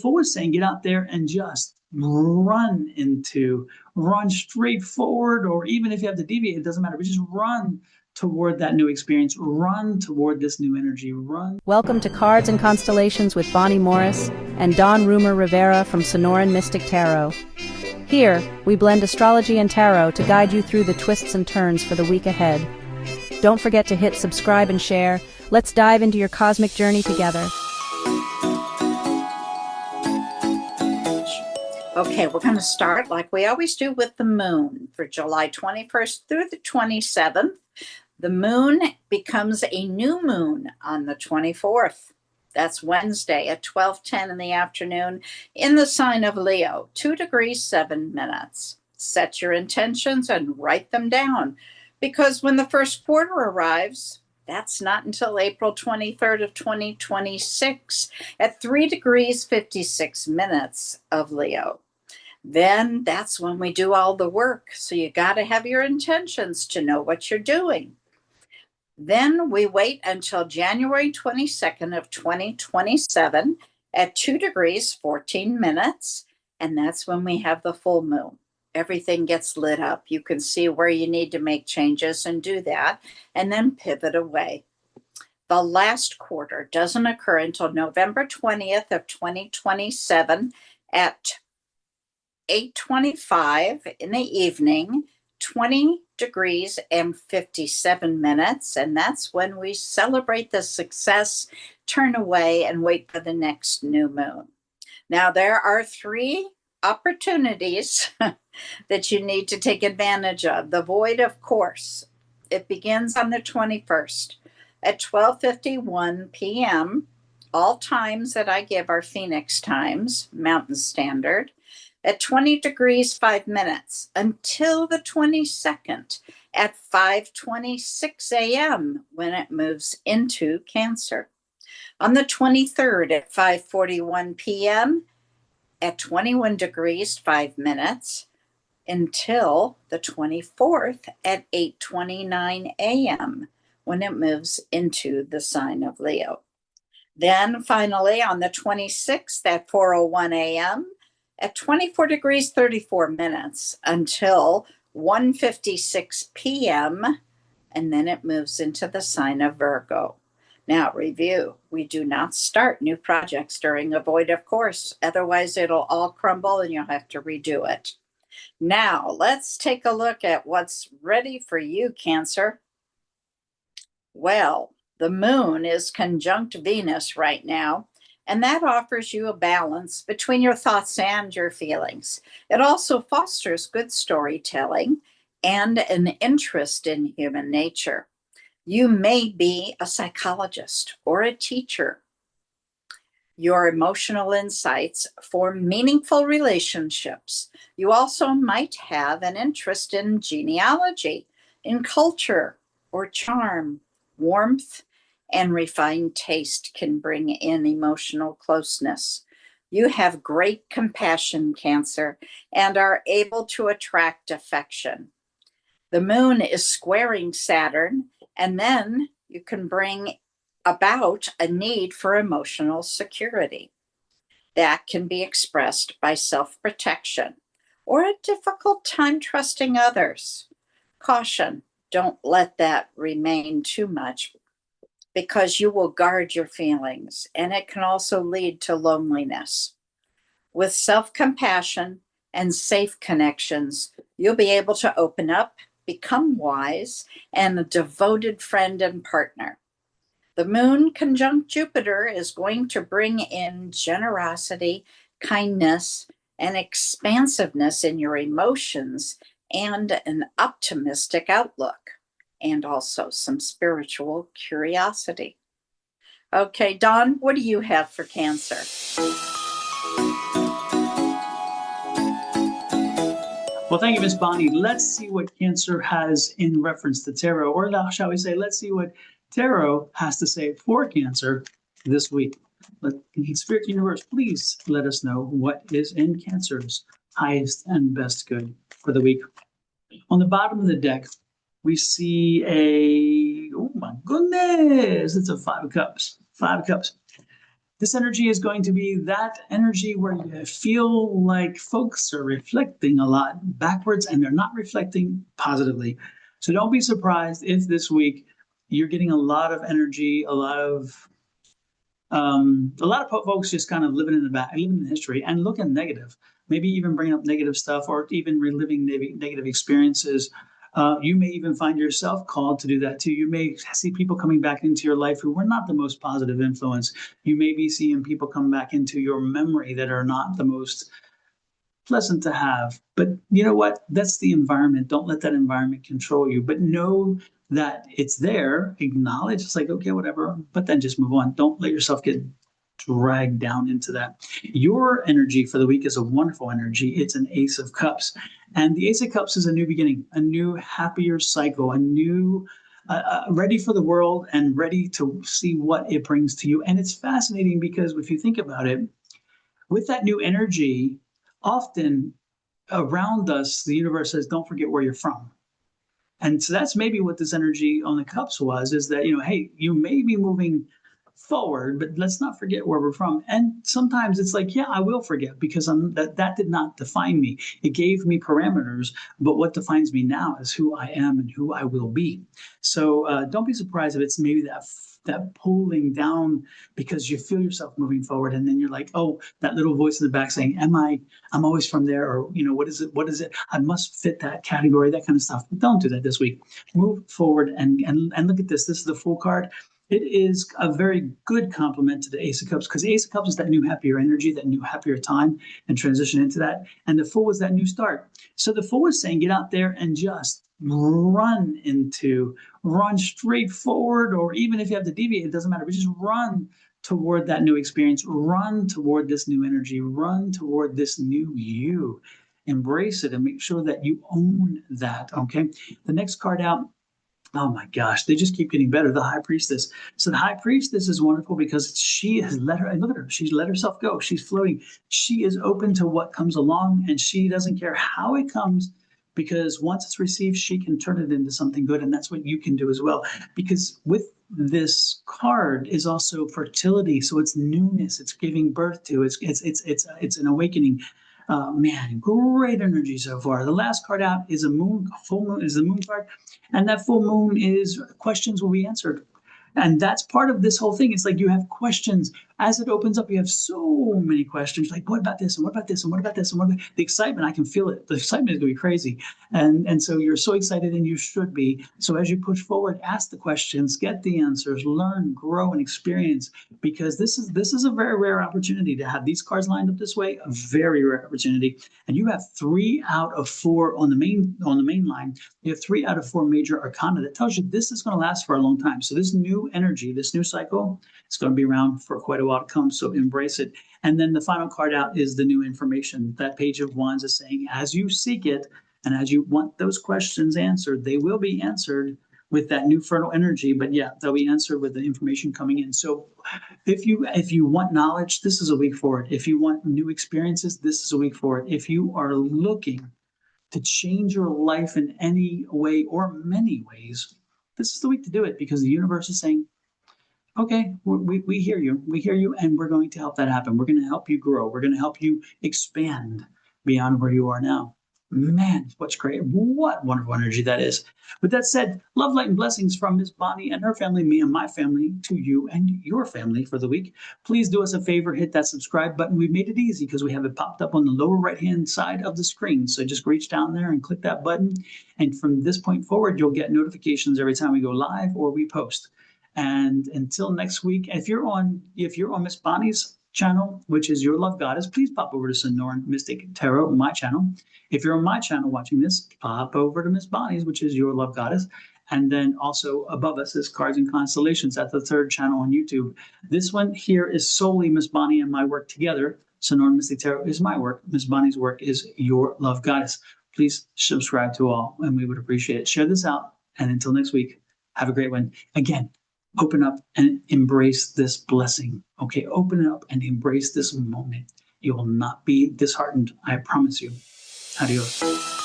Fool is saying get out there and just run straight forward, or even if you have to deviate, it doesn't matter. But just run toward that new experience, run toward this new energy, run. Welcome to Cards and Constellations with Bonnie Morris and Don Rumor Rivera from Sonoran Mystic Tarot. Here, we blend astrology and tarot to guide you through the twists and turns for the week ahead. Don't forget to hit subscribe and share. Let's dive into your cosmic journey together. Okay, we're going to start like we always do with the moon for July 21st through the 27th. The moon becomes a new moon on the 24th. That's Wednesday at 12:10 in the afternoon in the sign of Leo, 2 degrees 7 minutes. Set your intentions and write them down, because when the first quarter arrives, that's not until April 23rd of 2026 at 3 degrees 56 minutes of Leo. Then that's when we do all the work. So you got to have your intentions to know what you're doing. Then we wait until January 22nd of 2027 at 2 degrees 14 minutes. And that's when we have the full moon. Everything gets lit up. You can see where you need to make changes and do that, and then pivot away. The last quarter doesn't occur until November 20th of 2027 at 8:25 in the evening, 20 degrees and 57 minutes. And that's when we celebrate the success, turn away, and wait for the next new moon. Now, there are 3 opportunities that you need to take advantage of. The void, of course, it begins on the 21st at 12:51 p.m. All times that I give are Phoenix times, Mountain Standard, at 20 degrees 5 minutes until the 22nd at 5:26 a.m. when it moves into Cancer. On the 23rd at 5:41 p.m. at 21 degrees 5 minutes until the 24th at 8:29 a.m. when it moves into the sign of Leo. Then finally on the 26th at 4:01 a.m. at 24 degrees 34 minutes until 1:56 p.m. and then it moves into the sign of Virgo. Now, review. We do not start new projects during a void, of course. Otherwise, it'll all crumble and you'll have to redo it. Now, let's take a look at what's ready for you, Cancer. Well, the moon is conjunct Venus right now, and that offers you a balance between your thoughts and your feelings. It also fosters good storytelling and an interest in human nature. You may be a psychologist or a teacher. Your emotional insights form meaningful relationships. You also might have an interest in genealogy, in culture or charm. Warmth and refined taste can bring in emotional closeness. You have great compassion, Cancer, and are able to attract affection. The moon is squaring Saturn, and then you can bring about a need for emotional security. That can be expressed by self-protection or a difficult time trusting others. Caution, don't let that remain too much, because you will guard your feelings, and it can also lead to loneliness. With self-compassion and safe connections, you'll be able to open up, become wise, and a devoted friend and partner. The moon conjunct Jupiter is going to bring in generosity, kindness, and expansiveness in your emotions and an optimistic outlook, and also some spiritual curiosity. Okay, Dawn, what do you have for Cancer? Well, thank you, Miss Bonnie. Let's see what Cancer has in reference to tarot, or shall we say, let's see what tarot has to say for Cancer this week. Spirit Universe, please let us know what is in Cancer's highest and best good for the week. On the bottom of the deck, we see oh my goodness, it's a 5 of Cups. 5 of Cups. This energy is going to be that energy where you feel like folks are reflecting a lot backwards and they're not reflecting positively. So don't be surprised if this week you're getting a lot of energy, a lot of folks just kind of living in the back, living in history and looking negative, maybe even bringing up negative stuff or even reliving negative experiences. You may even find yourself called to do that too. You may see people coming back into your life who were not the most positive influence. You may be seeing people come back into your memory that are not the most pleasant to have. But you know what? That's the environment. Don't let that environment control you. But know that it's there, acknowledge it's like, okay, whatever, but then just move on. Don't let yourself get dragged down into that. Your energy for the week is a wonderful energy. It's an Ace of Cups. And the Ace of Cups is a new beginning, a new happier cycle, a new ready for the world and ready to see what it brings to you. And it's fascinating because if you think about it, with that new energy, often around us, the universe says, don't forget where you're from. And so that's maybe what this energy on the cups was, is that, hey, you may be moving forward, but let's not forget where we're from. And sometimes it's like, yeah, I will forget because that did not define me. It gave me parameters, but what defines me now is who I am and who I will be. So don't be surprised if it's maybe that pulling down because you feel yourself moving forward, and then you're like, oh, that little voice in the back saying, I'm always from there, or what is it, I must fit that category, that kind of stuff. Don't do that this week. Move forward and look at this is the Fool card. It is a very good complement to the Ace of Cups, because the Ace of Cups is that new happier energy, that new happier time, and transition into that. And the Fool is that new start. So the Fool is saying, get out there and just run straight forward, or even if you have to deviate, it doesn't matter, but just run toward that new experience, run toward this new energy, run toward this new you. Embrace it and make sure that you own that. Okay. The next card out, oh my gosh, they just keep getting better. The High Priestess. So the High Priestess is wonderful because she has look at her. She's let herself go. She's floating. She is open to what comes along, and she doesn't care how it comes, because once it's received, she can turn it into something good. And that's what you can do as well. Because with this card is also fertility. So it's newness. It's giving birth to. It's an awakening. Man, great energy so far. The last card out is full moon is the moon card. And that full moon is questions will be answered. And that's part of this whole thing. It's like you have questions. As it opens up, you have so many questions. Like, what about this? And what about this? And what about this? And what about the excitement? I can feel it. The excitement is going to be crazy. And so you're so excited, and you should be. So as you push forward, ask the questions, get the answers, learn, grow, and experience, because this is a very rare opportunity to have these cards lined up this way, a very rare opportunity. And you have 3 out of 4 on the main line. You have 3 out of 4 major arcana. That tells you this is going to last for a long time. So this new energy, this new cycle, it's going to be around for quite a while to come. So embrace it. And then the final card out is the new information. That Page of Wands is saying, as you seek it and as you want those questions answered, they will be answered with that new fertile energy. But yeah, they'll be answered with the information coming in. So if you want knowledge, this is a week for it. If you want new experiences, this is a week for it. If you are looking to change your life in any way or many ways, this is the week to do it, because the universe is saying, okay, we hear you. We hear you, and we're going to help that happen. We're going to help you grow. We're going to help you expand beyond where you are now. Man, what's great. What wonderful energy that is. With that said, love, light, and blessings from Miss Bonnie and her family, me and my family, to you and your family for the week. Please do us a favor, hit that subscribe button. We've made it easy because we have it popped up on the lower right-hand side of the screen. So just reach down there and click that button. And from this point forward, you'll get notifications every time we go live or we post. And until next week, if you're on Miss Bonnie's channel, which is Your Love Goddess, please pop over to Sonoran Mystic Tarot, my channel. If you're on my channel watching this, pop over to Miss Bonnie's, which is Your Love Goddess. And then also above us is Cards and Constellations. That's the 3rd channel on YouTube. This one here is solely Miss Bonnie and my work together. Sonoran Mystic Tarot is my work. Miss Bonnie's work is Your Love Goddess. Please subscribe to all, and we would appreciate it. Share this out. And until next week, have a great one. Again, open up and embrace this blessing. Okay, open it up and embrace this moment. You will not be disheartened. I promise you. Adios.